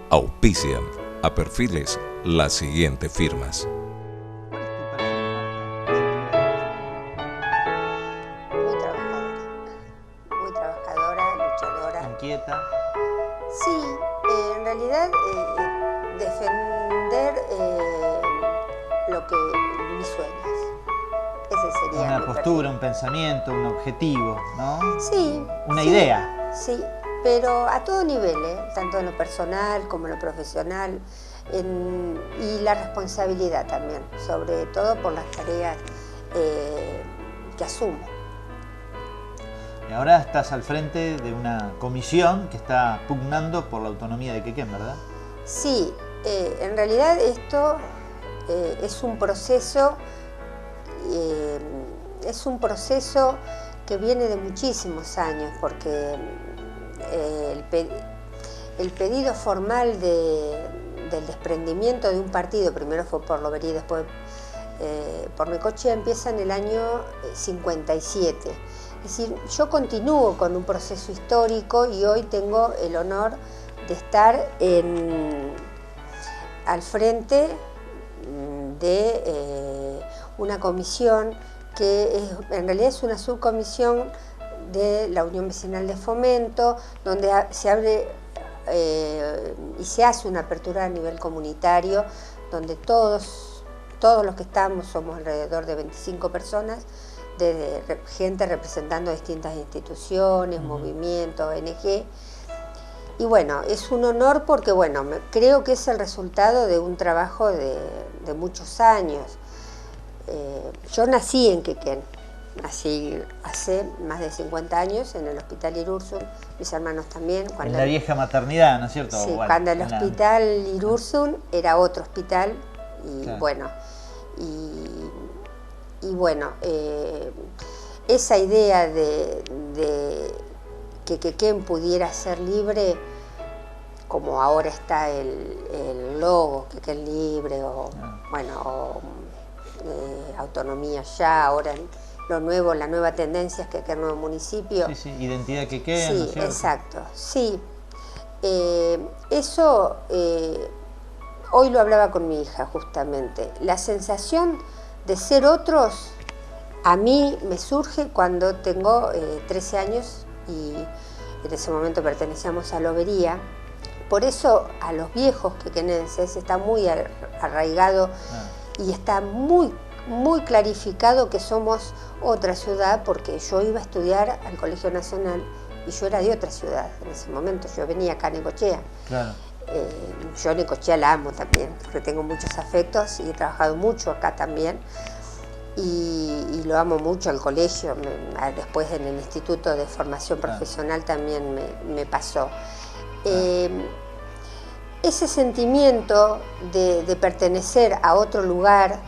Auspician a Perfiles las siguientes firmas. Muy trabajadora, luchadora. Inquieta. Sí, en realidad defender lo que mis sueños. Ese sería Una mi postura, perfil. un pensamiento, un objetivo, ¿no? Sí. Una sí, idea. Sí, pero a todo nivel, tanto en lo personal como en lo profesional, y la responsabilidad también, sobre todo por las tareas que asumo. Y ahora estás al frente de una comisión que está pugnando por la autonomía de Quequén, ¿verdad? Sí, en realidad esto es un proceso que viene de muchísimos años, porque el pedido formal del desprendimiento de un partido, primero fue por Lobería y después por Necochea, empieza en el año 57. Es decir, yo continúo con un proceso histórico y hoy tengo el honor de estar al frente de una comisión que en realidad es una subcomisión de la Unión Vecinal de Fomento, donde se abre y se hace una apertura a nivel comunitario, donde todos los que estamos, somos alrededor de 25 personas, de gente representando distintas instituciones, movimientos, ONG. Y bueno, es un honor porque bueno, creo que es el resultado de un trabajo de muchos años. Yo nací en Quequén, nací hace más de 50 años en el Hospital Irurzun, mis hermanos también. En la vieja maternidad, ¿no es cierto? Sí, bueno, cuando el Hospital Irurzun era otro hospital y claro. bueno, esa idea de que Quequén pudiera ser libre, como ahora está el logo Quequén Libre, o autonomía ya, ahora lo nuevo, la nueva tendencia es Quequén Nuevo Municipio. Sí, sí, identidad Quequén, sí, ¿no es cierto? Exacto, sí. Eso, hoy lo hablaba con mi hija justamente, la sensación de ser otros a mí me surge cuando tengo 13 años y en ese momento pertenecíamos a Lobería. Por eso a los viejos quequenenses está muy arraigado y está muy clarificado que somos otra ciudad, porque yo iba a estudiar al Colegio Nacional y yo era de otra ciudad en ese momento, yo venía acá a Necochea. Claro. Yo Necochea la amo también, porque tengo muchos afectos y he trabajado mucho acá también. Y lo amo mucho al colegio, después en el Instituto de Formación Profesional también me pasó. Ese sentimiento de pertenecer a otro lugar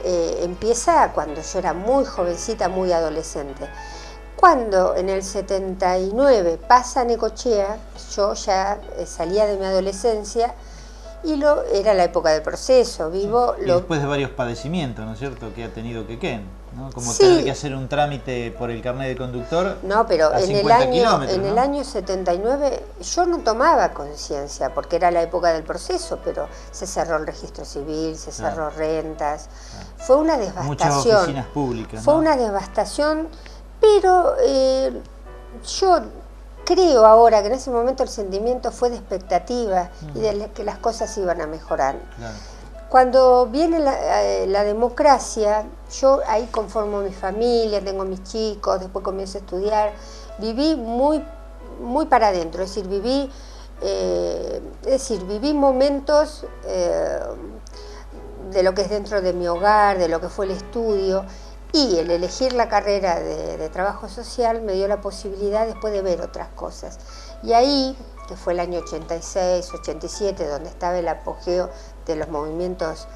empieza cuando yo era muy jovencita, muy adolescente. Cuando en el 79 pasa a Necochea, yo ya salía de mi adolescencia y era la época del proceso, vivo... Y después de varios padecimientos, ¿no es cierto?, que ha tenido Quequén, ¿no? Como sí. Tener que hacer un trámite por el carnet de conductor. No, pero a en 50 kilómetros, el año 79 yo no tomaba conciencia, porque era la época del proceso, pero se cerró el registro civil, se cerró rentas, fue una devastación. Muchas oficinas públicas, fue una devastación, pero yo creo ahora que en ese momento el sentimiento fue de expectativa y de que las cosas iban a mejorar. Claro. Cuando viene la democracia, yo ahí conformo mi familia, tengo mis chicos, después comienzo a estudiar, viví muy para adentro, es decir, viví momentos de lo que es dentro de mi hogar, de lo que fue el estudio, y el elegir la carrera de trabajo social me dio la posibilidad después de ver otras cosas. Y ahí, que fue el año 86, 87, donde estaba el apogeo de los movimientos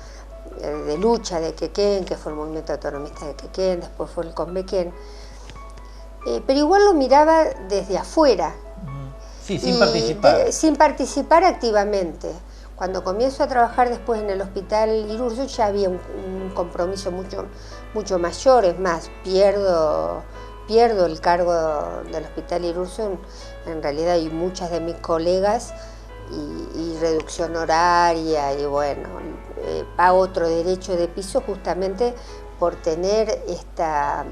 de lucha de Quequén, que fue el movimiento autonomista de Quequén, después fue el Convequén, pero igual lo miraba desde afuera. Sí, sin participar. Sin participar activamente. Cuando comienzo a trabajar después en el Hospital Irurzun ya había un compromiso mucho mayor, es más, pierdo el cargo del Hospital Irurzun, en realidad, y muchas de mis colegas y reducción horaria y bueno, pago otro derecho de piso justamente por tener esta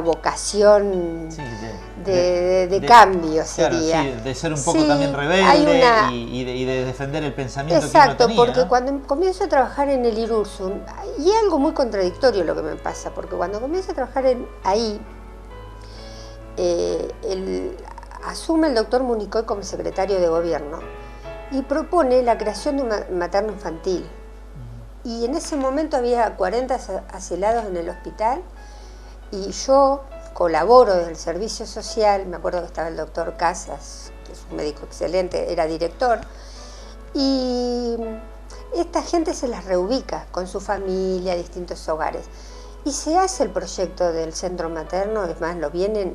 vocación Sí, de cambio, claro, sería. sí, de ser un poco Sí, también rebelde hay una... y de defender el pensamiento Exacto, que uno tenía, porque ¿no? cuando comienzo a trabajar en el Irurzun, y es algo muy contradictorio lo que me pasa, porque cuando comienzo a trabajar ahí, asume el doctor Municoy como secretario de gobierno y propone la creación de un materno infantil. Y en ese momento había 40 asilados en el hospital y yo colaboro desde el servicio social, me acuerdo que estaba el doctor Casas, que es un médico excelente, era director, y esta gente se las reubica con su familia, distintos hogares. Y se hace el proyecto del centro materno, es más, lo vienen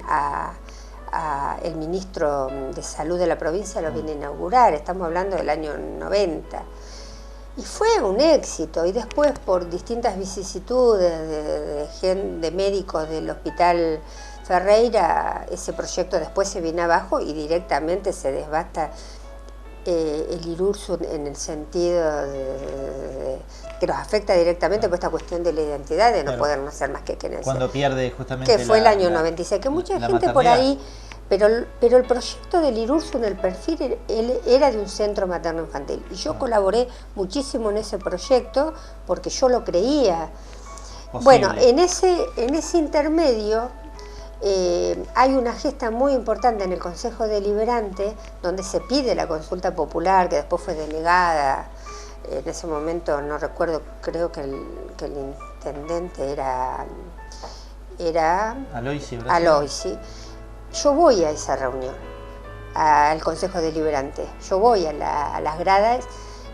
el ministro de Salud de la provincia lo viene a inaugurar, estamos hablando del año 90. Y fue un éxito, y después por distintas vicisitudes de médicos del Hospital Ferreira, ese proyecto después se viene abajo y directamente se desbasta el Irurzun en el sentido que nos afecta directamente por esta cuestión de la identidad, de no Claro. poder nacer más que en el Cuando pierde justamente que fue el año 96, que mucha la gente por maternidad. ahí, pero el proyecto del Irurzun, el perfil, él era de un centro materno infantil. Y yo colaboré muchísimo en ese proyecto porque yo lo creía. Posible. Bueno, en ese intermedio hay una gesta muy importante en el Consejo Deliberante donde se pide la consulta popular, que después fue denegada. En ese momento, no recuerdo, creo que el intendente era Aloisi, Brasil. Aloisi. Yo voy a esa reunión, al Consejo Deliberante. Yo voy a las gradas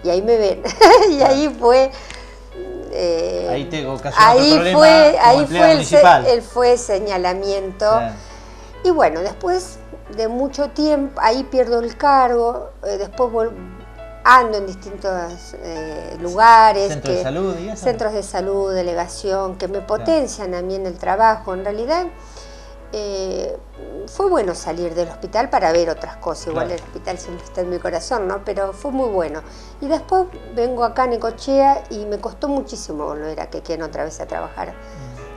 y ahí me ven. Y ahí fue... ahí te ocasionó otro problema ahí como fue municipal. fue señalamiento. Claro. Y bueno, después de mucho tiempo, ahí pierdo el cargo, después ando en distintos lugares. Centro de salud y eso. Centros de salud, delegación, que me potencian a mí en el trabajo. En realidad fue bueno salir del hospital para ver otras cosas. Igual Claro. el hospital siempre está en mi corazón, ¿no? Pero fue muy bueno. Y después vengo acá a Necochea y me costó muchísimo volver a Quequén otra vez a trabajar.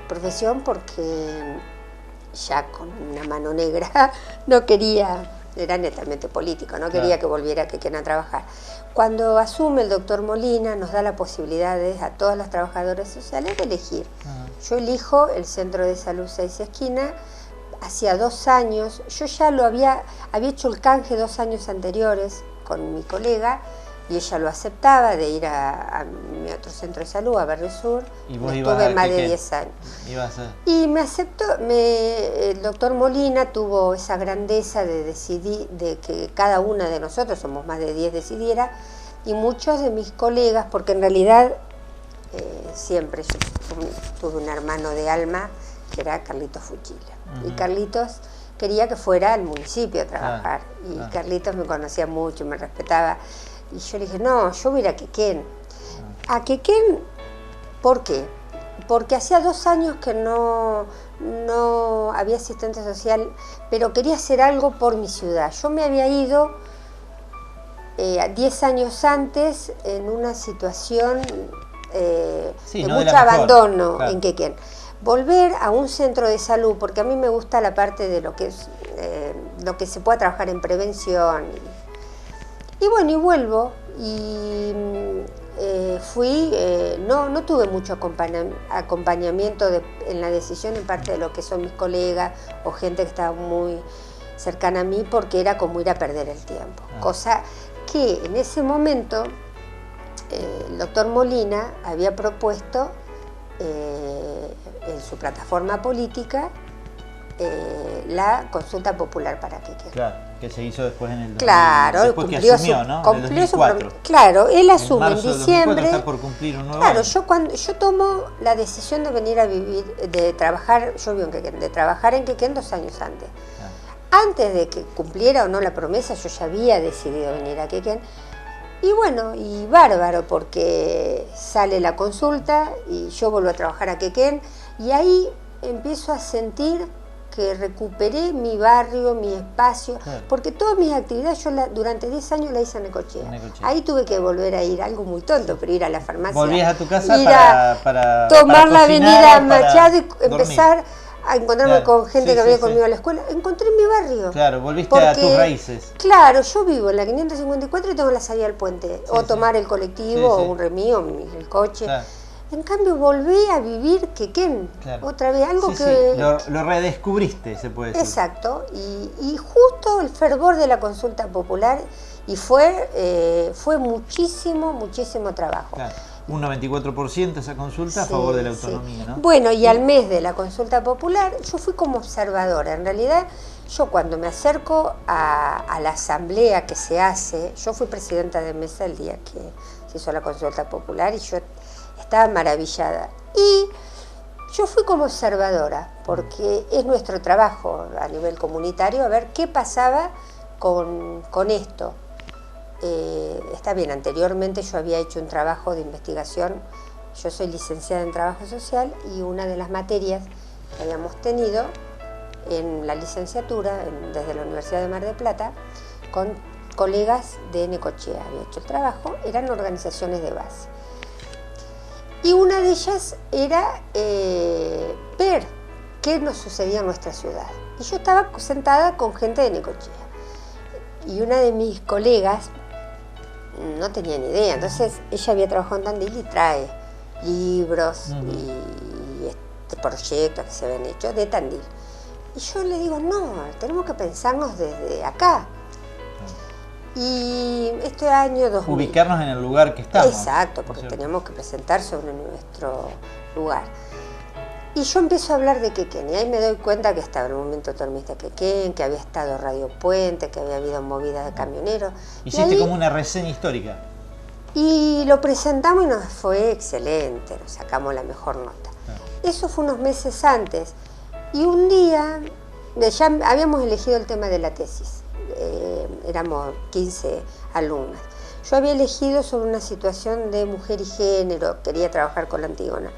Profesión porque ya con una mano negra no quería, era netamente político, no quería Claro. que volviera a Quequén a trabajar. Cuando asume el doctor Molina nos da la posibilidad a todas las trabajadoras sociales de elegir. Yo elijo el Centro de Salud 6 Esquina. Hacía 2 años, yo ya lo había hecho el canje 2 años anteriores con mi colega y ella lo aceptaba de ir a mi otro centro de salud, a Barrio Sur. Y vos estuve ibas más de Quequén. 10 años. Ibas a... Y me aceptó, el doctor Molina tuvo esa grandeza de decidir, de que cada una de nosotros, somos más de 10, decidiera, y muchos de mis colegas, porque en realidad siempre yo tuve un hermano de alma, que era Carlitos Fuchila. Y Carlitos quería que fuera al municipio a trabajar. Y Carlitos me conocía mucho, me respetaba. Y yo le dije, no, yo voy a ir a Quequén. ¿A Quequén? ¿Por qué? Porque hacía 2 años que no había asistente social, pero quería hacer algo por mi ciudad. Yo me había ido 10 años antes en una situación Sí, de no de mucho la mejor, abandono claro. en Quequén. Volver a un centro de salud, porque a mí me gusta la parte de lo que es lo que se pueda trabajar en prevención. Y bueno, y vuelvo y fui, no tuve mucho acompañamiento en la decisión en parte de lo que son mis colegas o gente que estaba muy cercana a mí, porque era como ir a perder el tiempo. Cosa que en ese momento el doctor Molina había propuesto en su plataforma política la consulta popular para Quequén. Claro, que se hizo después en el... Claro, después que cumplió asumió, su, ¿no? cumplió en el su 2004. claro, él asume en marzo del 2004 diciembre. está por cumplir un nuevo Claro, año. cuando yo tomo la decisión de venir a vivir, de trabajar, yo vivo en Quequén, de trabajar en Quequén 2 años antes. Antes de que cumpliera o no la promesa, yo ya había decidido venir a Quequén. Y bueno, y bárbaro, porque sale la consulta y yo vuelvo a trabajar a Quequén y ahí empiezo a sentir que recuperé mi barrio, mi espacio, Claro. porque todas mis actividades yo durante 10 años la hice en Necochea. Necochea. Ahí tuve que volver a ir, algo muy tonto, pero ir a la farmacia. Volvías a tu casa ir para tomar la cocinar avenida o para Machado y dormir. empezar a encontrarme Claro. con gente Sí, que había sí, conmigo sí. a la escuela. Encontré mi barrio. Claro, volviste a tus raíces. Claro, yo vivo en la 554 y tengo la salida al puente. O sí. tomar el colectivo, Sí, sí. o un remío, el coche. Claro. En cambio, volví a vivir Quequén. Claro. Otra vez, algo Sí, que... sí. Lo redescubriste, se puede decir. Exacto. Y justo el fervor de la consulta popular, y fue muchísimo, muchísimo trabajo. Claro. Un 94% esa consulta a Sí, favor de la sí. autonomía, ¿no? Bueno, y al mes de la consulta popular, yo fui como observadora. En realidad, yo cuando me acerco a la asamblea que se hace, yo fui presidenta de mesa el día que se hizo la consulta popular y yo estaba maravillada. Y yo fui como observadora, porque es nuestro trabajo a nivel comunitario, a ver qué pasaba con esto. Está bien, anteriormente yo había hecho un trabajo de investigación, yo soy licenciada en Trabajo Social y una de las materias que habíamos tenido en la licenciatura desde la Universidad de Mar del Plata, con colegas de Necochea, había hecho el trabajo, eran organizaciones de base. Y una de ellas era ver qué nos sucedía en nuestra ciudad. Y yo estaba sentada con gente de Necochea. Y una de mis colegas no tenía ni idea, entonces ella había trabajado en Tandil y trae libros y proyectos que se habían hecho de Tandil. Y yo le digo, no, tenemos que pensarnos desde acá. Y este año 2000. Ubicarnos en el lugar que estamos. Exacto, porque teníamos que presentar sobre nuestro lugar. Y yo empiezo a hablar de Quequén, y ahí me doy cuenta que estaba el movimiento autonomista Quequén, que había estado Radio Puente, que había habido movida de camioneros. Hiciste como una reseña histórica. Y lo presentamos y nos fue excelente, nos sacamos la mejor nota. Eso fue unos meses antes. Y un día, ya habíamos elegido el tema de la tesis, éramos 15 alumnas. Yo había elegido sobre una situación de mujer y género, quería trabajar con la Antígona.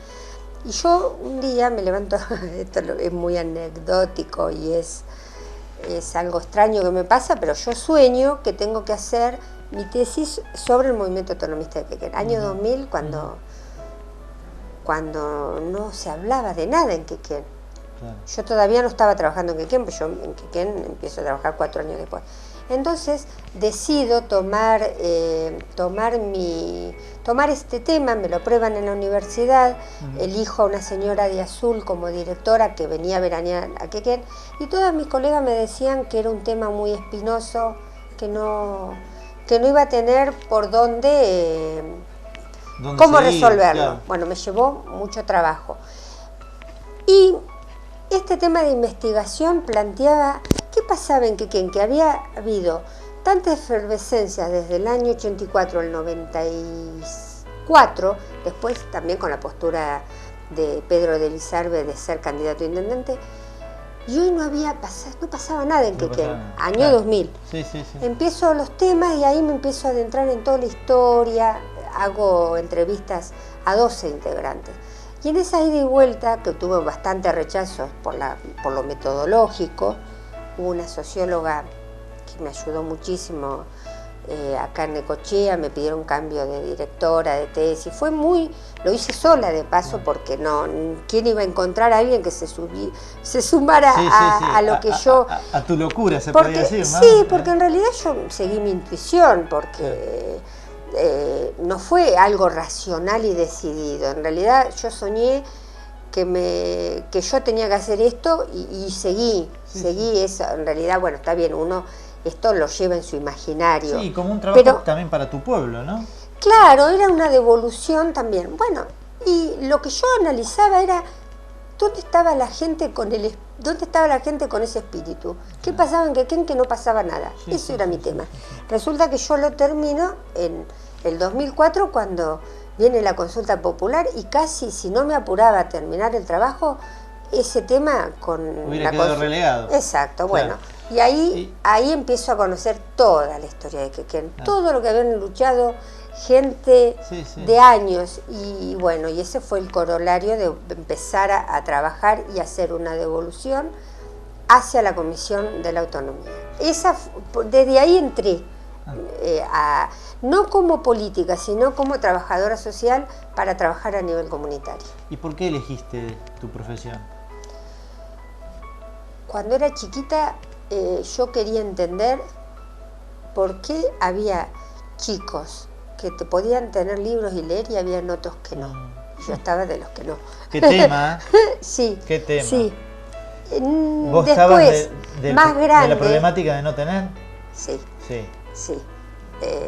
Y yo un día me levanto, esto es muy anecdótico y es algo extraño que me pasa, pero yo sueño que tengo que hacer mi tesis sobre el movimiento autonomista de Quequén. Año 2000, cuando no se hablaba de nada en Quequén. Claro. Yo todavía no estaba trabajando en Quequén, porque yo en Quequén empiezo a trabajar 4 años después. Entonces decido tomar este tema, me lo prueban en la universidad, elijo a una señora de azul como directora que venía a veranear a Quequén, y todas mis colegas me decían que era un tema muy espinoso, que no iba a tener por dónde cómo resolverlo. Claro. Bueno, me llevó mucho trabajo. Y este tema de investigación planteaba qué pasaba en Quequén, que había habido tanta efervescencia desde el año 84 al 94, después también con la postura de Pedro de Lizarbe de ser candidato a intendente, y hoy no pasaba nada en Quequén, año 2000. Sí, sí, sí. Empiezo los temas y ahí me empiezo a adentrar en toda la historia, hago entrevistas a 12 integrantes. Y en esa ida y vuelta, que tuve bastante rechazo por lo metodológico, hubo una socióloga que me ayudó muchísimo acá en Necochea, me pidieron cambio de directora, de tesis, lo hice sola de paso, porque ¿quién iba a encontrar a alguien que se sumara a lo que yo... A tu locura, se podría decir, ¿no? Sí, porque en realidad yo seguí mi intuición, porque... no fue algo racional y decidido. En realidad yo soñé que yo tenía que hacer esto y seguí eso. En realidad, bueno, está bien, uno esto lo lleva en su imaginario. Sí, como un trabajo también para tu pueblo, ¿no? Claro, era una devolución también. Bueno, y lo que yo analizaba era ¿dónde estaba la gente con ese espíritu? ¿Qué pasaba en Quequén que no pasaba nada? Eso era mi tema. Resulta que yo lo termino en el 2004 cuando viene la consulta popular y casi, si no me apuraba a terminar el trabajo, ese tema hubiera quedado relegado. Exacto, bueno. Y ahí empiezo a conocer toda la historia de Quequén, todo lo que habían luchado gente de años, y bueno, y ese fue el corolario de empezar a trabajar y hacer una devolución hacia la Comisión de la Autonomía. Desde ahí entré, no como política, sino como trabajadora social para trabajar a nivel comunitario. ¿Y por qué elegiste tu profesión? Cuando era chiquita yo quería entender por qué había chicos que te podían tener libros y leer y habían otros que no. Yo estaba de los que no. ¿Qué tema? Sí. ¿Qué tema? Sí. ¿Vos Después, estabas más grande. de la problemática de no tener? Sí. Sí. Sí.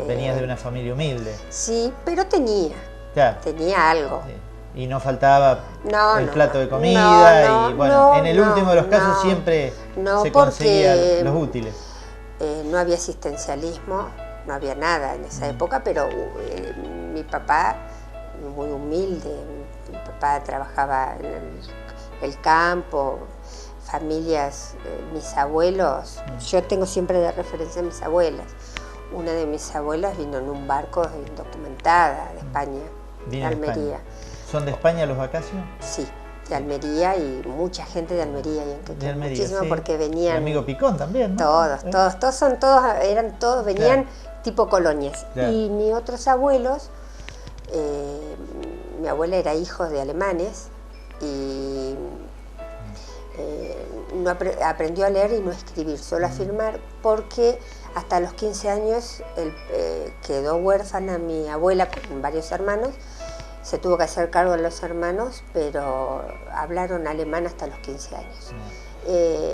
Venías de una familia humilde. Sí, pero tenía. Claro. Tenía algo. Sí. Y no faltaba el plato de comida y bueno, en el último de los casos siempre se conseguían los útiles. No había asistencialismo, no había nada en esa época, pero mi papá, muy humilde, mi papá trabajaba en el campo, familias, mis abuelos, yo tengo siempre de referencia a mis abuelas. Una de mis abuelas vino en un barco indocumentada de España, de Almería. ¿Son de España los Acacio? Sí, de Almería y mucha gente de Almería y en Quequén. De Almería, muchísimo, sí. porque venían. Mi amigo Picón también, ¿no? Todos venían tipo colonias. Claro. Y mis otros abuelos, mi abuela era hijo de alemanes y no aprendió a leer y no a escribir, solo a firmar, porque hasta los 15 años quedó huérfana mi abuela con varios hermanos. Se tuvo que hacer cargo de los hermanos, pero hablaron alemán hasta los 15 años.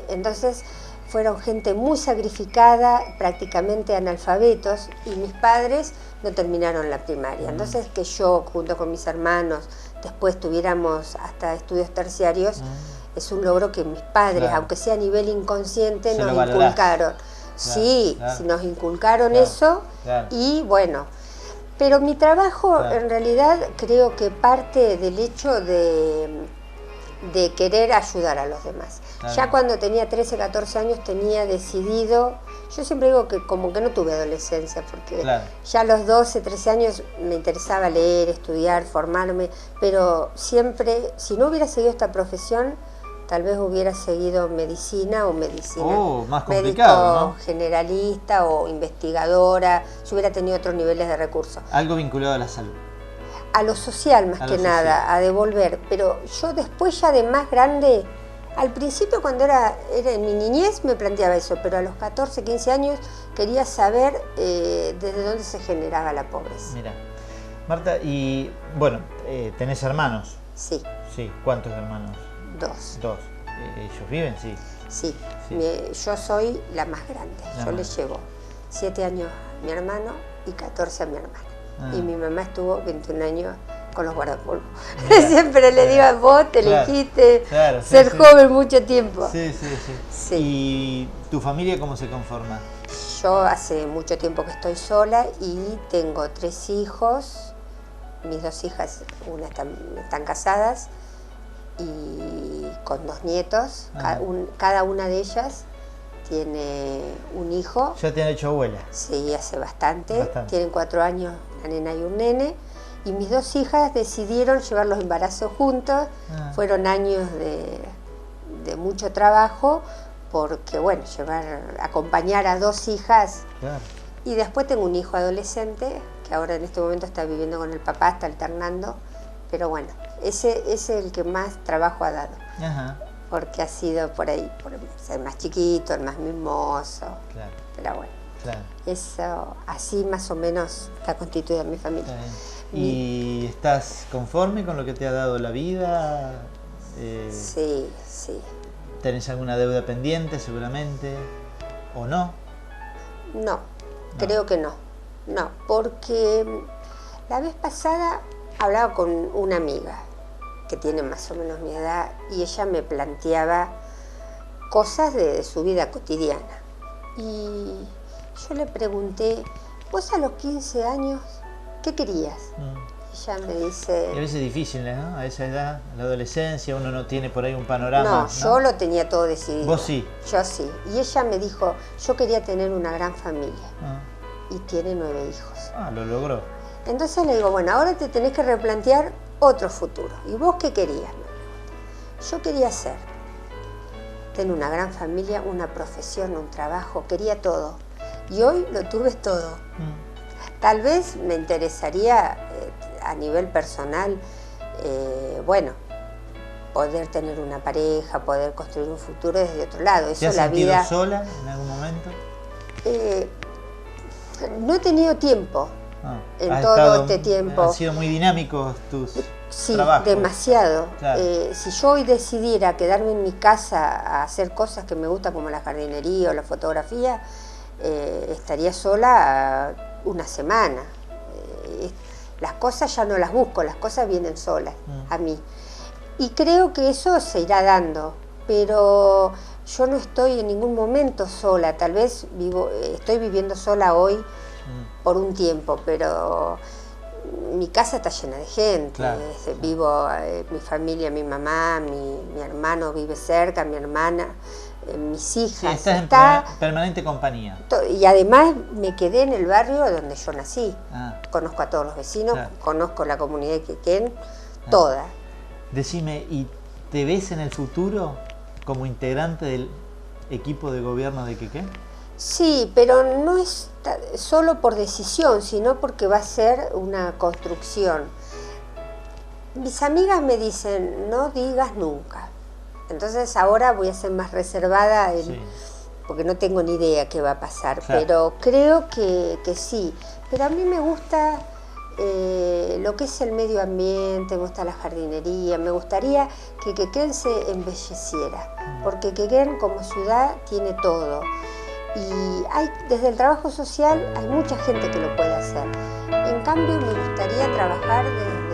Entonces fueron gente muy sacrificada, prácticamente analfabetos, y mis padres no terminaron la primaria. Entonces que yo, junto con mis hermanos, después tuviéramos hasta estudios terciarios, es un logro que mis padres, aunque sea a nivel inconsciente, nos inculcaron. Sí, nos inculcaron eso, y bueno. Pero mi trabajo en realidad creo que parte del hecho de querer ayudar a los demás. Ya cuando tenía 13, 14 años tenía decidido, yo siempre digo que como que no tuve adolescencia, porque ya a los 12, 13 años me interesaba leer, estudiar, formarme, pero siempre, si no hubiera seguido esta profesión, tal vez hubiera seguido medicina o medicina. Más complicado, médico, ¿no? generalista o investigadora, si hubiera tenido otros niveles de recursos. Algo vinculado a la salud. A lo social más que nada, a devolver. Pero yo después ya de más grande, al principio cuando era en mi niñez me planteaba eso, pero a los 14, 15 años quería saber desde dónde se generaba la pobreza. Mira, Marta, y bueno, ¿tenés hermanos? Sí. Sí, ¿cuántos hermanos? Dos. ¿Ellos viven? Sí. Sí. Yo soy la más grande. Yo le llevo 7 años a mi hermano y 14 a mi hermana. Y mi mamá estuvo 21 años con los guardapolvos. Siempre le digo, vos te elegiste ser joven mucho tiempo. Sí. ¿Y tu familia cómo se conforma? Yo hace mucho tiempo que estoy sola y tengo 3 hijos. Mis 2 hijas, una están casadas y con 2 nietos. Cada una de ellas tiene un hijo. ¿Ya te han hecho abuela? Sí, hace bastante. Tienen 4 años, una nena y un nene. Y mis 2 hijas decidieron llevar los embarazos juntos. Fueron años de mucho trabajo, porque bueno, acompañar a 2 hijas. Claro. Y después tengo un hijo adolescente, que ahora en este momento está viviendo con el papá, está alternando. Pero bueno, ese es el que más trabajo ha dado. Porque ha sido por ahí, por ser más chiquito, el más mimoso. Claro. Pero bueno, eso así más o menos está constituida mi familia. ¿Y estás conforme con lo que te ha dado la vida? Sí. ¿Tenés alguna deuda pendiente seguramente? ¿O no? No, creo que no. No, porque la vez pasada hablaba con una amiga que tiene más o menos mi edad y ella me planteaba cosas de su vida cotidiana. Y yo le pregunté, ¿vos a los 15 años qué querías? Ella me dice... Y a veces es difícil, ¿no? A esa edad, la adolescencia, uno no tiene por ahí un panorama. No, yo lo tenía todo decidido. ¿Vos sí? Yo sí. Y ella me dijo, yo quería tener una gran familia. Y tiene 9 hijos. Lo logró. Entonces le digo, bueno, ahora te tenés que replantear otro futuro. ¿Y vos qué querías? Yo quería ser tener una gran familia, una profesión, un trabajo, quería todo. Y hoy lo tuve todo. Tal vez me interesaría a nivel personal, bueno, poder tener una pareja, poder construir un futuro desde otro lado. ¿Te has sentido sola en algún momento? No he tenido tiempo en todo este tiempo. Han sido muy dinámicos tus sí, trabajos. Demasiado. Claro. Si yo hoy decidiera quedarme en mi casa a hacer cosas que me gustan como la jardinería o la fotografía, estaría sola una semana. Las cosas ya no las busco, las cosas vienen solas a mí. Y creo que eso se irá dando, pero yo no estoy en ningún momento sola. Tal vez estoy viviendo sola hoy por un tiempo, pero mi casa está llena de gente. Claro. Vivo, mi familia, mi mamá, mi hermano vive cerca, mi hermana, mis hijas. Sí, estás en permanente compañía. Y además me quedé en el barrio donde yo nací. Conozco a todos los vecinos, claro. Conozco la comunidad de Quequén, toda. Decime, ¿y te ves en el futuro como integrante del equipo de gobierno de Quequén? Sí, pero no es solo por decisión, sino porque va a ser una construcción. Mis amigas me dicen, no digas nunca. Entonces ahora voy a ser más reservada, porque no tengo ni idea qué va a pasar, claro. Pero creo que sí. Pero a mí me gusta lo que es el medio ambiente, me gusta la jardinería, me gustaría que Quequén se embelleciera, porque Quequén como ciudad tiene todo. Y desde el trabajo social hay mucha gente que lo puede hacer. En cambio me gustaría trabajar desde